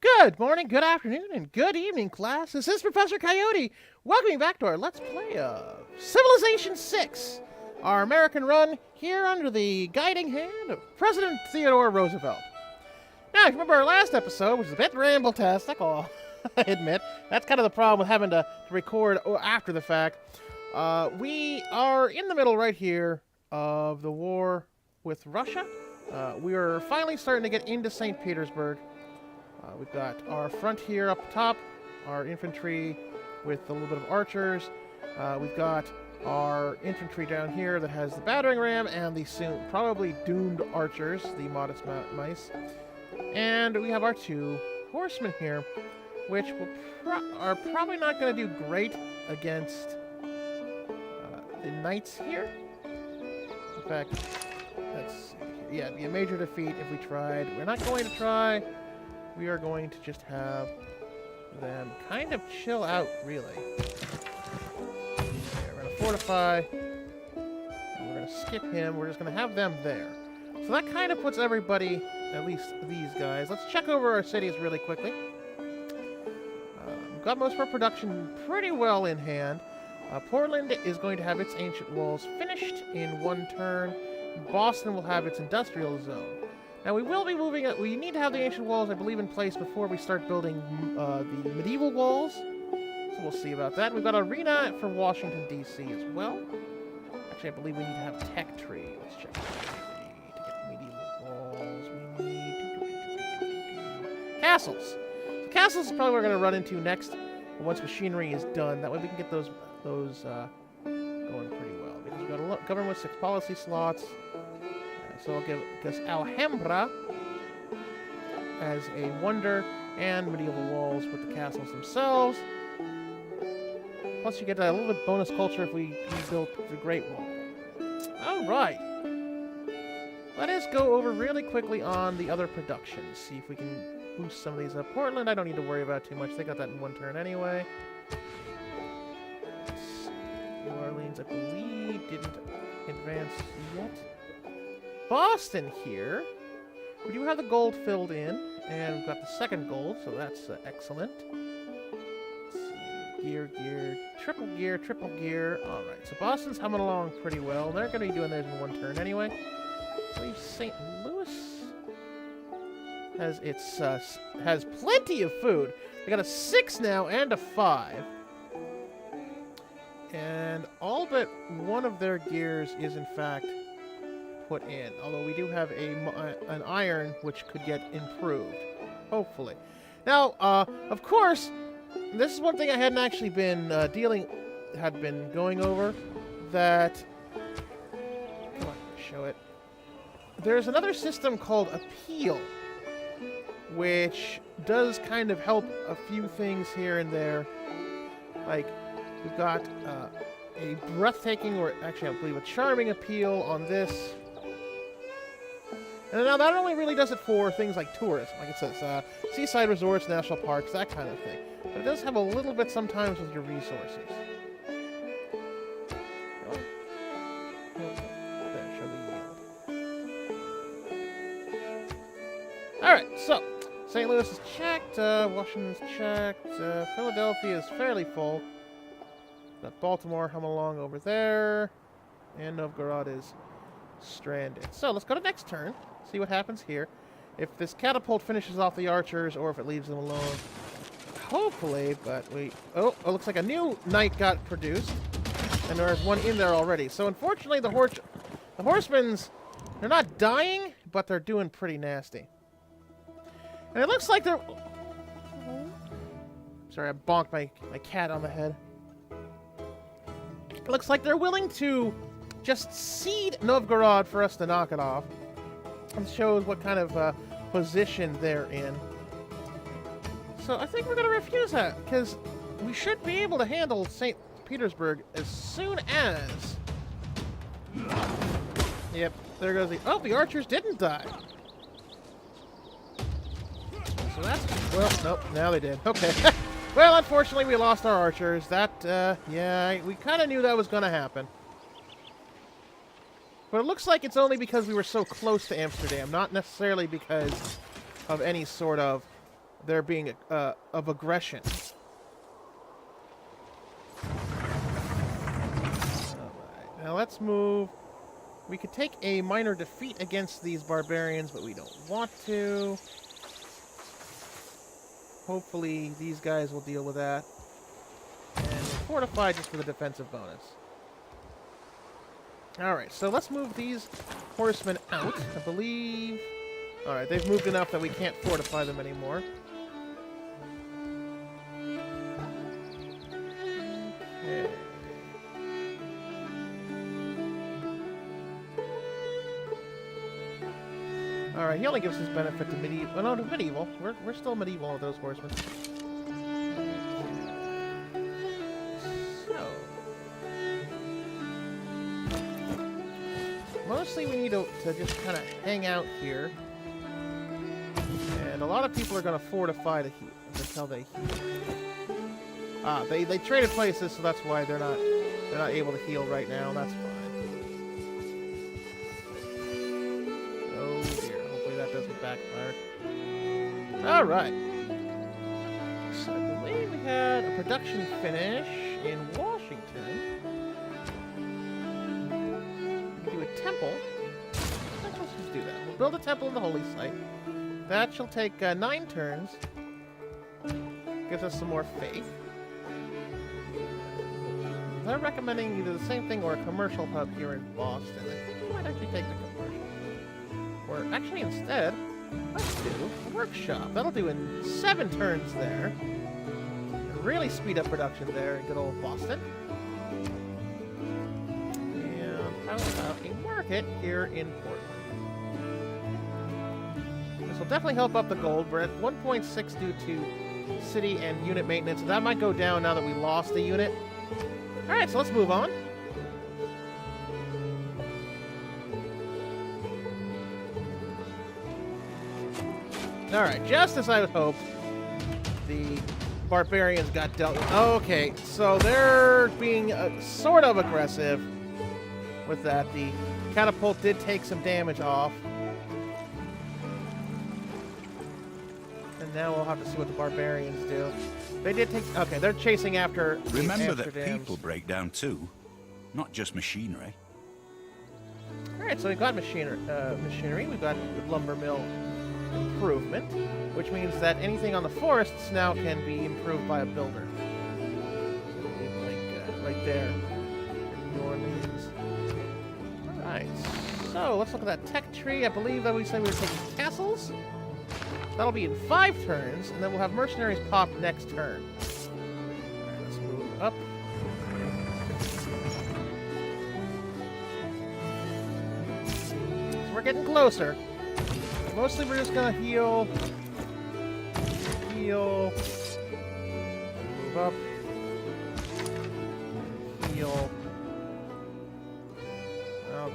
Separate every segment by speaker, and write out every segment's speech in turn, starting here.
Speaker 1: Good morning, good afternoon, and good evening, class. This is Professor Coyote. Welcome you back to our Let's Play of Civilization 6, our American run here under the guiding hand of President Theodore Roosevelt. Now, if you remember our last episode, which is a bit ramble-tastic, I'll admit. That's kind of the problem with having to record after the fact. We are in the middle right here of the war with Russia. We are finally starting to get into St. Petersburg. We've got our front here up top, our infantry with a little bit of archers. We've got our infantry down here that has the battering ram and the soon probably doomed archers, the modest mice. And we have our two horsemen here, which are probably not going to do great against the knights here. In fact, let's see here. Yeah, it'd be a major defeat if we tried. We're not going to try. We are going to just have them kind of chill out, really. Okay, we're going to fortify. And we're going to skip him. We're just going to have them there. So that kind of puts everybody, at least these guys. Let's check over our cities really quickly. We've got most of our production pretty well in hand. Portland is going to have its ancient walls finished in one turn. Boston will have its industrial zone. Now, we will be moving it. We need to have the ancient walls, I believe, in place before we start building the medieval walls. So we'll see about that. We've got Arena for Washington, D.C. as well. Actually, I believe we need to have Tech Tree. Let's check Tech Tree to get medieval walls. We need castles. So castles is probably what we're going to run into next once machinery is done. That way we can get those going pretty well. Because we've got a government with 6 policy slots. So I'll give this Alhambra as a wonder, and medieval walls with the castles themselves. Plus you get a little bit bonus culture if we built the Great Wall. Alright. Let us go over really quickly on the other productions. See if we can boost some of these up. Portland, I don't need to worry about too much. They got that in one turn anyway. Let's see. New Orleans, I believe, didn't advance yet. Boston here, we do have the gold filled in, and we've got the second gold, so that's excellent. Let's see, gear, triple gear. All right, so Boston's humming along pretty well. They're going to be doing theirs in one turn anyway. I believe St. Louis has plenty of food. They got a 6 now and a 5. And all but one of their gears is, in fact, put in, although we do have an iron which could get improved, hopefully. Now, of course, this is one thing I hadn't actually been going over. That, come on, show it. There's another system called Appeal, which does kind of help a few things here and there. Like, we've got a breathtaking, or actually I believe a charming appeal on this. And now that only really does it for things like tourism, like it says, seaside resorts, national parks, that kind of thing. But it does have a little bit sometimes with your resources. There, show the yield. Alright, so, St. Louis is checked, Washington's checked, Philadelphia is fairly full. Got Baltimore humming along over there, and Novgorod is stranded. So, let's go to next turn. See what happens here. If this catapult finishes off the archers, or if it leaves them alone. Hopefully, but we... Oh, it looks like a new knight got produced. And there's one in there already. So, unfortunately, the horsemen's... They're not dying, but they're doing pretty nasty. And it looks like they're... Sorry, I bonked my cat on the head. It looks like they're willing to just cede Novgorod for us to knock it off. It shows what kind of position they're in. So I think we're going to refuse that, because we should be able to handle St. Petersburg as soon as... Yep, there goes the... Oh, the archers didn't die. So that's... Well, nope, now they did. Okay. Well, unfortunately, we lost our archers. That, yeah, we kind of knew that was going to happen. But it looks like it's only because we were so close to Amsterdam, not necessarily because of any sort of there being of aggression. Alright, now let's move. We could take a minor defeat against these barbarians, but we don't want to. Hopefully these guys will deal with that. And we'll fortify just for the defensive bonus. Alright, so let's move these horsemen out, I believe. Alright, they've moved enough that we can't fortify them anymore. Okay. Alright, he only gives his benefit to medieval. Oh, no, to medieval. We're still medieval with those horsemen. So. Mostly we need to just kind of hang out here. And a lot of people are going to fortify to heal until they heal. Ah, they traded places, so that's why they're not able to heal right now. That's fine. Oh dear, hopefully that doesn't backfire. All right. So I believe we had a production finish in Washington. We can do a temple. Let's just do that. We'll build a temple in the holy site. That shall take 9 turns. Gives us some more faith. They're recommending either the same thing or a commercial hub here in Boston. I might actually take the commercial. Or actually instead, let's do a workshop. That'll do in 7 turns there. And really speed up production there in good old Boston. And how about a market here in Portland? This will definitely help up the gold. We're at 1.6 due to city and unit maintenance. That might go down now that we lost the unit. Alright, so let's move on. Alright, just as I would hope, the barbarians got dealt with. Okay, so they're being sort of aggressive with that. The catapult did take some damage off. And now we'll have to see what the barbarians do. They did take... Okay, they're chasing after...
Speaker 2: Remember that people break down too, not just machinery.
Speaker 1: Alright, so we've got machinery. We've got the lumber mill improvement, which means that anything on the forests now can be improved by a builder. Like right there. In New Orleans. Alright, so let's look at that tech tree. I believe that we said we were taking castles. That'll be in 5 turns, and then we'll have mercenaries pop next turn. Alright, let's move up. So we're getting closer. Mostly we're just gonna heal. Heal. Move up. Heal. Okay.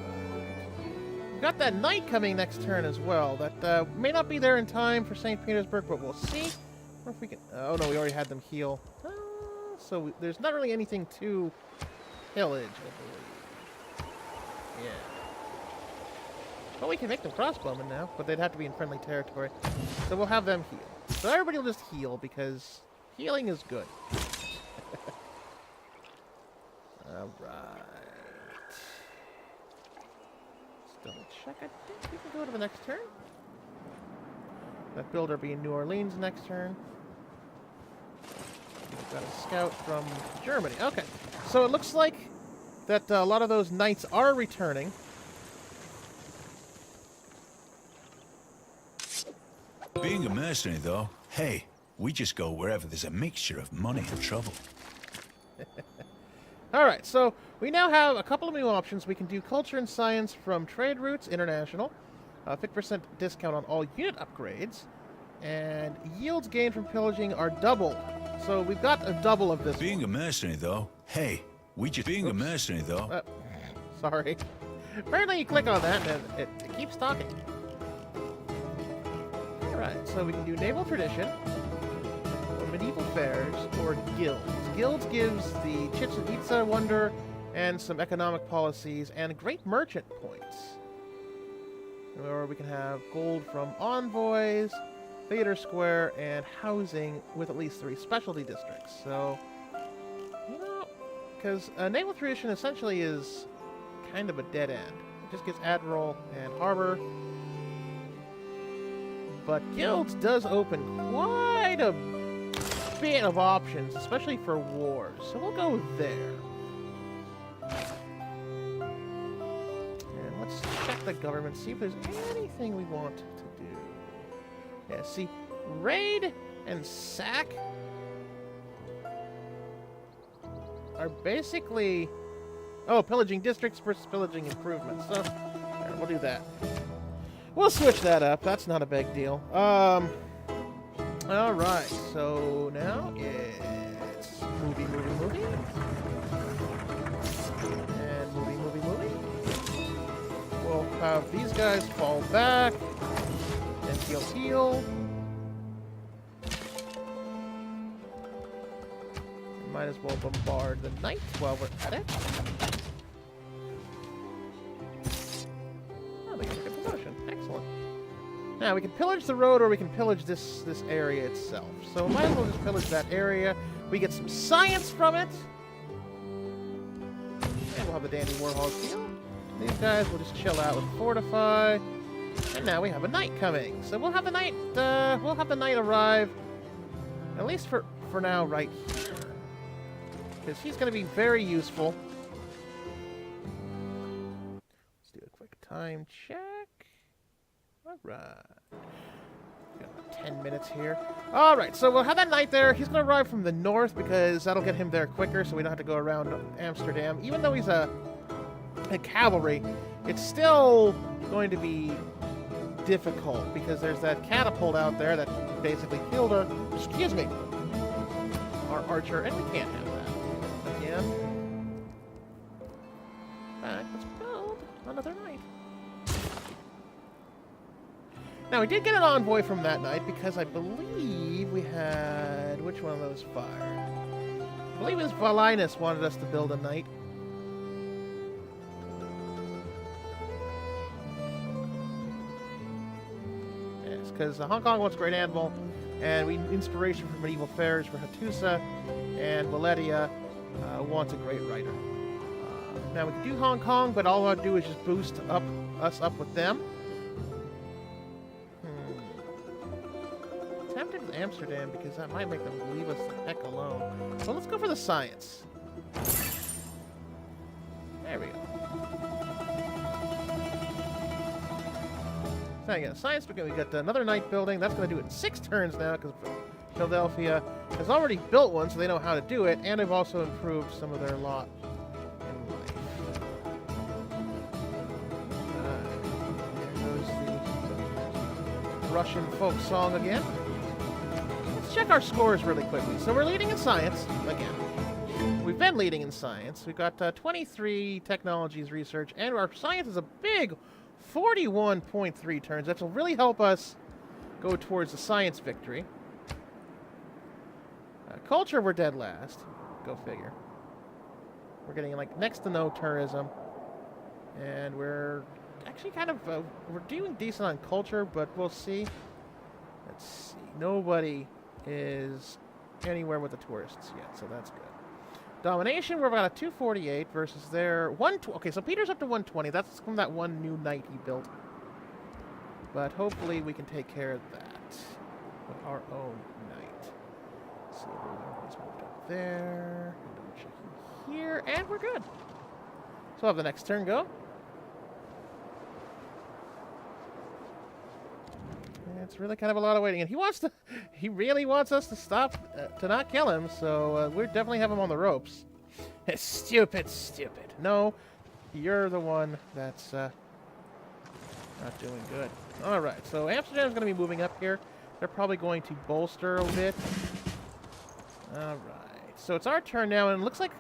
Speaker 1: We've got that knight coming next turn as well. That may not be there in time for St. Petersburg, but we'll see. Or if we can... Oh no, we already had them heal. So there's not really anything to pillage, I believe. Yeah. Well, we can make them crossbowmen now, but they'd have to be in friendly territory. So we'll have them heal. So everybody will just heal, because healing is good. Alright. Let's double check. I think we can go to the next turn. That builder be in New Orleans next turn. We've got a scout from Germany. Okay. So it looks like that a lot of those knights are returning.
Speaker 2: Being a mercenary, though, hey, we just go wherever there's a mixture of money and trouble.
Speaker 1: Alright, so we now have a couple of new options. We can do culture and science from Trade Routes International, 50% discount on all unit upgrades, and yields gained from pillaging are double. So we've got a double of this.
Speaker 2: Being a mercenary, though, hey, we just... Being a mercenary, though...
Speaker 1: Sorry. Apparently you click on that and it keeps talking. Alright, so we can do naval tradition, or medieval fairs, or guilds. Guilds gives the Chichen Itza wonder and some economic policies and great merchant points. Or we can have gold from envoys, theater square, and housing with at least 3 specialty districts. So, you know, because naval tradition essentially is kind of a dead end. It just gets admiral and harbor. But guilds does open quite a bit of options, especially for wars. So we'll go there. And let's check the government, see if there's anything we want to do. Yeah, see, raid and sack are basically... Oh, pillaging districts versus pillaging improvements. So, alright, we'll do that. We'll switch that up. That's not a big deal. Alright, so now it's movie. And movie. We'll have these guys fall back and heal. Might as well bombard the knight while we're at it. Oh, they got a good promotion. Excellent. Now, we can pillage the road or we can pillage this area itself. So, might as well just pillage that area. We get some science from it. And we'll have the Dandy Warhol field. These guys will just chill out with Fortify. And now we have a knight coming. So we'll have the knight arrive. At least for now, right here. Because he's going to be very useful. Let's do a quick time check. Alright. Got about 10 minutes here. Alright, so we'll have that knight there. He's going to arrive from the north because that'll get him there quicker so we don't have to go around Amsterdam. Even though he's a cavalry, it's still going to be difficult because there's that catapult out there that basically killed our archer, and we can't have that. Again. Alright, let's build another knight. Now, we did get an envoy from that knight because I believe we had... Which one of those fired? I believe it was Valinus wanted us to build a knight. Yes, because Hong Kong wants Great Admiral, and we need inspiration from medieval fairs for Hattusa, and Valedia wants a great writer. Now, we can do Hong Kong, but all I'll do is just boost us up with them. Tempted with Amsterdam because that might make them leave us the heck alone. So let's go for the science. There we go. So again, science, we got another knight building. That's going to do it in 6 turns now because Philadelphia has already built one, so they know how to do it, and they've also improved some of their lot in life. There goes the Russian folk song again. Check our scores really quickly. So we're leading in science, again. We've been leading in science. We've got 23 technologies research, and our science is a big 41.3 turns. That will really help us go towards the science victory. Culture, we're dead last. Go figure. We're getting, like, next to no tourism. And we're actually kind of, we're doing decent on culture, but we'll see. Let's see. Nobody is anywhere with the tourists yet, so that's good. Domination, we're about a 248 versus their 120. Okay, so Peter's up to 120. That's from that one new knight he built. But hopefully we can take care of that with our own knight. Let's see, everyone's moved up there. Double checking here, and we're good. So we'll have the next turn go. It's really kind of a lot of waiting, and he really wants us to stop, to not kill him, so we definitely have him on the ropes. Stupid. No, you're the one that's not doing good. Alright, so Amsterdam's going to be moving up here. They're probably going to bolster a bit. Alright, so it's our turn now, and it looks like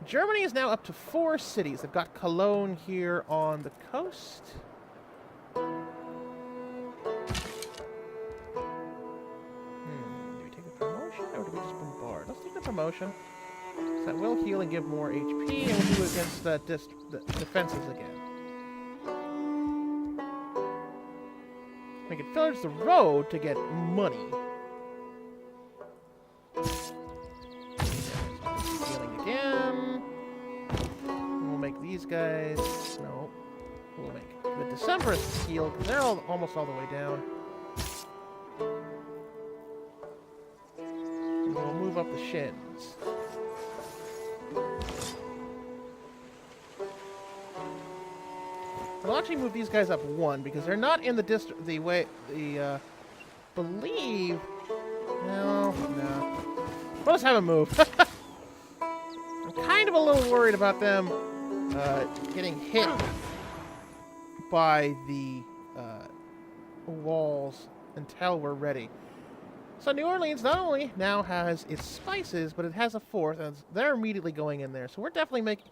Speaker 1: Germany is now up to 4 cities. They've got Cologne here on the coast. Promotion. So that will heal and give more HP, and we'll do it against the defenses again. We can pillage the road to get money. Healing again. We'll make these guys... No. We'll make the Decemberists heal, because they're almost all the way down. And we'll move up the shins. We'll actually move these guys up one, because they're not in the district... believe... No. We'll just have them move. I'm kind of a little worried about them getting hit by the walls until we're ready. So New Orleans not only now has its spices, but it has a fourth, and they're immediately going in there. So we're definitely making...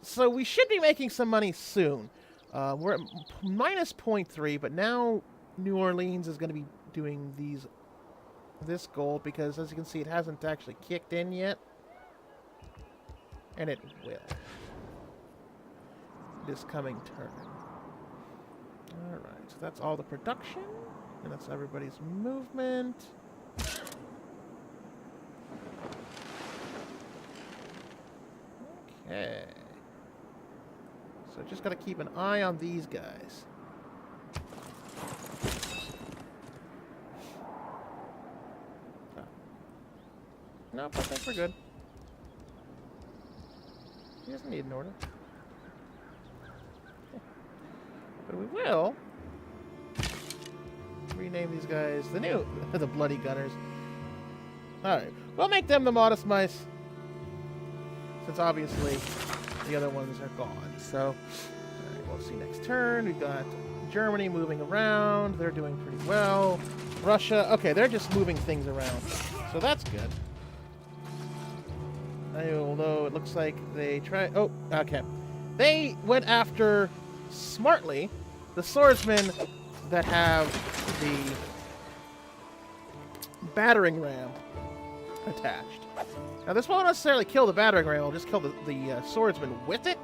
Speaker 1: So we should be making some money soon. We're at minus 0.3, but now New Orleans is going to be doing this gold, because as you can see, it hasn't actually kicked in yet. And it will. This coming turn. Alright, so that's all the production. And that's everybody's movement. Okay. So just gotta keep an eye on these guys. Oh. Nope, I think we're good. He doesn't need an order. But we will rename these guys the Bloody Gunners. Alright, we'll make them the Modest Mice, since obviously the other ones are gone. So, alright, we'll see next turn. We've got Germany moving around. They're doing pretty well. Russia, okay, they're just moving things around. So that's good. Although it looks like they tried... Oh, okay. They went after, smartly, the swordsmen that have the battering ram attached. Now, this won't necessarily kill the battering ram. It'll just kill the swordsman with it.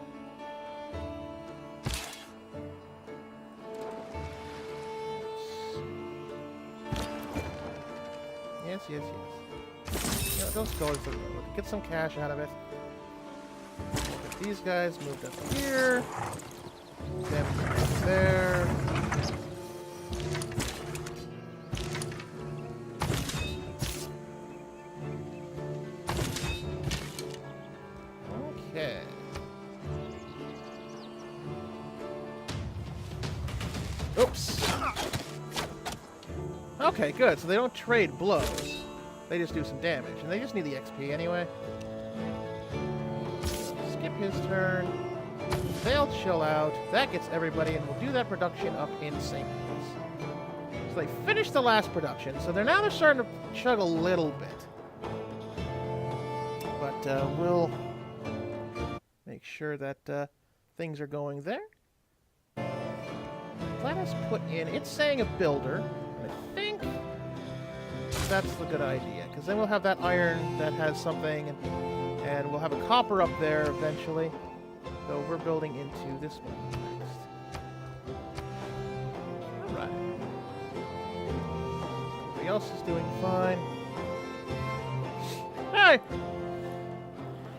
Speaker 1: Yes. Yeah, those go to the road. Get some cash out of it. Get these guys moved up here. Them right there. Okay. Oops. Okay, good. So they don't trade blows. They just do some damage, and they just need the XP anyway. Skip his turn. They'll chill out. That gets everybody, and we'll do that production up in St. Louis. So they finished the last production, so they're starting to chug a little bit. But we'll make sure that things are going there. Let us put in... It's saying a builder. I think that's the good idea, because then we'll have that iron that has something, and we'll have a copper up there eventually. So we're building into this one next. Alright. Everybody else is doing fine. Hey!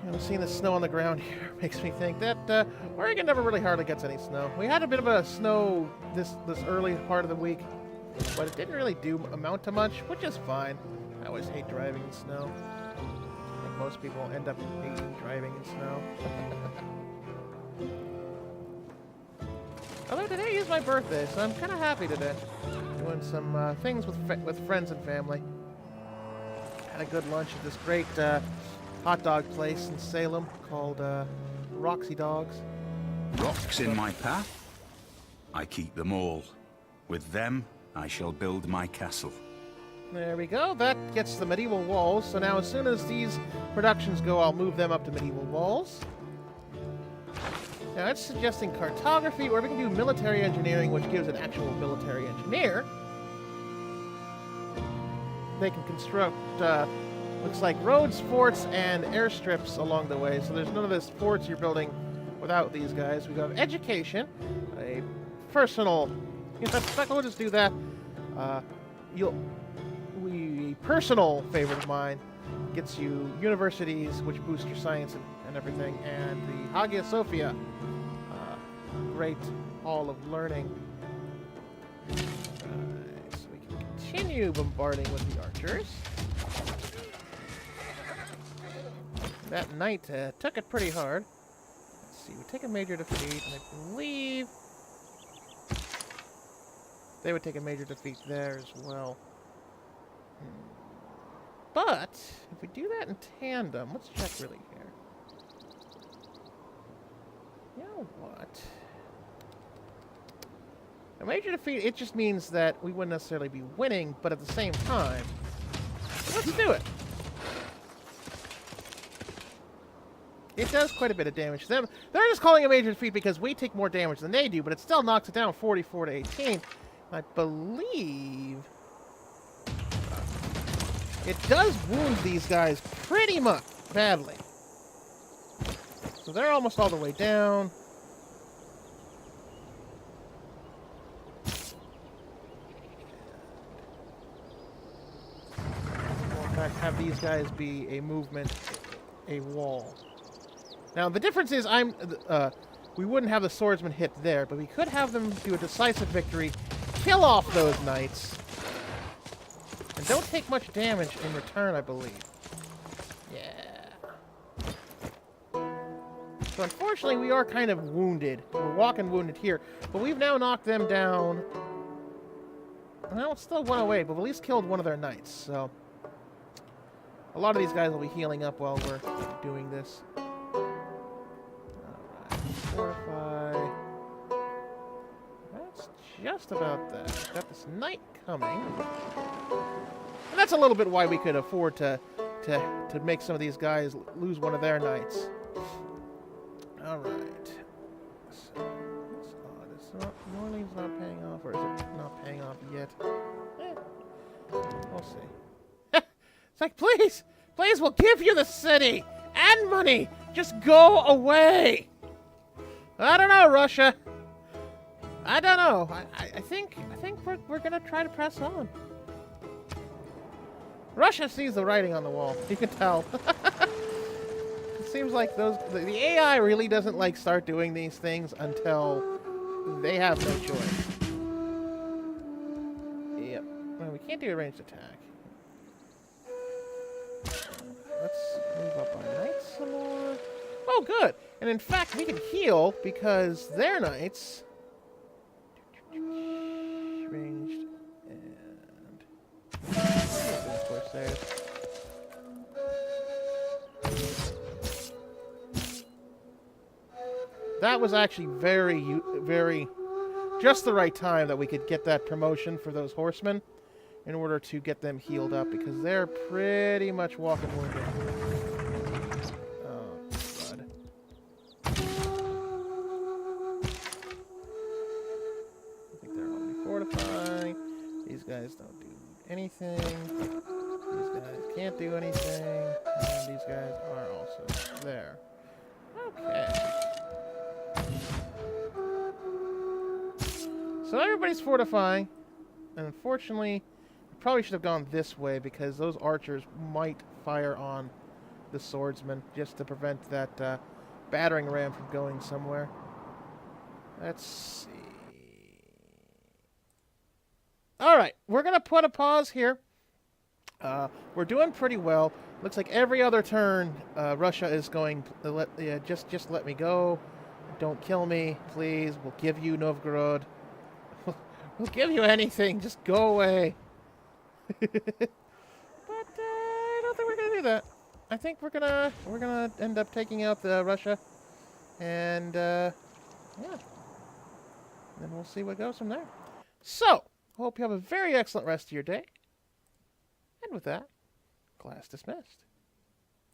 Speaker 1: I'm seeing the snow on the ground here. Makes me think that Oregon never really hardly gets any snow. We had a bit of a snow this early part of the week, but it didn't really amount to much, which is fine. I always hate driving in snow. I think most people end up hating driving in snow. Although today is my birthday, so I'm kind of happy today. Doing some things with friends and family. Had a good lunch at this great hot dog place in Salem called Roxy Dogs.
Speaker 3: Rocks in my path? I keep them all. With them, I shall build my castle.
Speaker 1: There we go. That gets the medieval walls. So now as soon as these productions go, I'll move them up to medieval walls. Now it's suggesting cartography, or we can do military engineering, which gives an actual military engineer. They can construct, looks like roads, forts, and airstrips along the way. So there's none of this forts you're building without these guys. We have education, a personal... In fact, we'll just do that. Personal favorite of mine gets you universities, which boost your science and everything, and the Hagia Sophia, great hall of learning. So we can continue bombarding with the archers. That knight took it pretty hard. Let's see, we take a major defeat, and I believe they would take a major defeat there as well. But if we do that in tandem, let's check really here. You know what? A major defeat, it just means that we wouldn't necessarily be winning, but at the same time, let's do it. It does quite a bit of damage to them. They're just calling a major defeat because we take more damage than they do, but it still knocks it down 44 to 18. I believe it does wound these guys pretty much badly. So they're almost all the way down. We'll in fact have these guys be a movement, a wall. Now the difference is we wouldn't have the swordsman hit there, but we could have them do a decisive victory, kill off those knights, and don't take much damage in return, I believe. Yeah. So unfortunately, we are kind of wounded. We're walking wounded here, but we've now knocked them down. Well, it's still one away, but we've at least killed one of their knights, so a lot of these guys will be healing up while we're doing this. Alright, fortify. That's just about that. We've got this knight coming. And that's a little bit why we could afford to make some of these guys lose one of their knights. Alright. So, that's odd. It's not, New Orleans not paying off, or is it not paying off yet? We'll see. It's like, please! Please, we'll give you the city! And money! Just go away! I don't know, Russia. I don't know. I think we're gonna try to press on. Russia sees the writing on the wall. You can tell. It seems like the AI really doesn't like start doing these things until they have no choice. Yep. Well, we can't do a ranged attack. Let's move up our knights some more. Oh, good. And in fact, we can heal because their knights ranged and Corsairs. That was actually very just the right time that we could get that promotion for those horsemen in order to get them healed up because they're pretty much walking wounded. Oh, God. I think they're already fortifying. These guys don't do anything. These guys can't do anything. And these guys are also there. Okay. So everybody's fortifying. And unfortunately, we probably should have gone this way because those archers might fire on the swordsman just to prevent that battering ram from going somewhere. Let's see. Alright, we're going to put a pause here. We're doing pretty well. Looks like every other turn, Russia is going, just let me go. Don't kill me, please. We'll give you Novgorod. We'll give you anything. Just go away. But I don't think we're gonna do that. I think we're gonna end up taking out Russia, and yeah. Then we'll see what goes from there. So, hope you have a very excellent rest of your day. And with that, class dismissed.